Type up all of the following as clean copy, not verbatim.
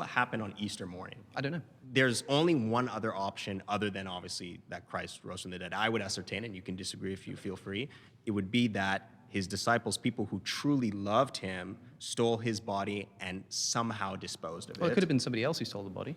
what happened on Easter morning? I don't know. There's only one other option other than obviously that Christ rose from the dead. I would ascertain, and you can disagree if you feel free, it would be that his disciples, people who truly loved him, stole his body and somehow disposed of Well, it. it could have been somebody else who stole the body.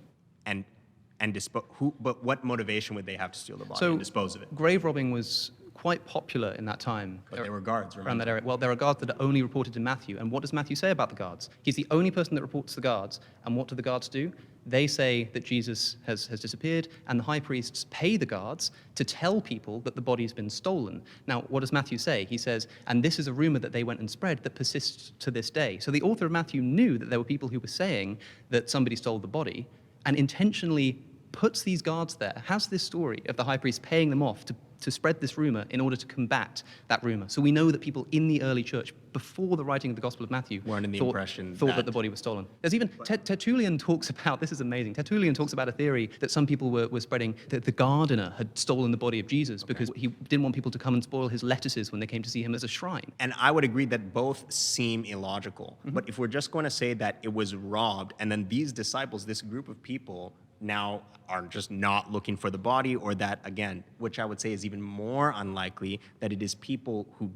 But what motivation would they have to steal the body So and dispose of it? grave robbing was quite popular in that time. But they were guards, Around remember? that area. Well, there are guards that are only reported to Matthew. And what does Matthew say about the guards? He's the only person that reports the guards. And what do the guards do? They say that Jesus has disappeared, and the high priests pay the guards to tell people that the body's been stolen. Now, what does Matthew say? He says, and this is a rumor that they went and spread that persists to this day. So the author of Matthew knew that there were people who were saying that somebody stole the body, and intentionally puts these guards there, has this story of the high priest paying them off to spread this rumor in order to combat that rumor. So we know that people in the early church, before the writing of the Gospel of Matthew, weren't in the impression thought that that the body was stolen. There's even, Tertullian talks about, this is amazing, Tertullian talks about a theory that some people were spreading that the gardener had stolen the body of Jesus because he didn't want people to come and spoil his lettuces when they came to see him as a shrine. And I would agree that both seem illogical. But if we're just going to say that it was robbed, and then these disciples, this group of people, now are just not looking for the body, or that, again, which I would say is even more unlikely, that it is people who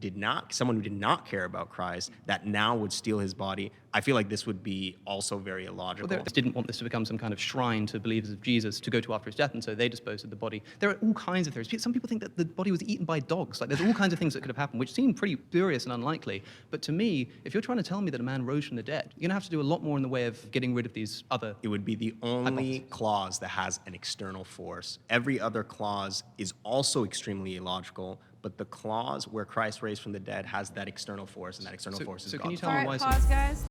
someone who did not care about Christ, that now would steal his body, I feel like this would be also very illogical. Well, they didn't want this to become some kind of shrine to believers of Jesus to go to after his death, and so they disposed of the body. There are all kinds of theories. Some people think that the body was eaten by dogs. Like, there's all kinds of things that could have happened, which seem pretty spurious and unlikely. But to me, if you're trying to tell me that a man rose from the dead, you're going to have to do a lot more in the way of getting rid of these other... It would be the only clause that has an external force. Every other clause is also extremely illogical, but the clause where Christ raised from the dead has that external force, and that external force is so God. can you tell All me right, why... pause, guys.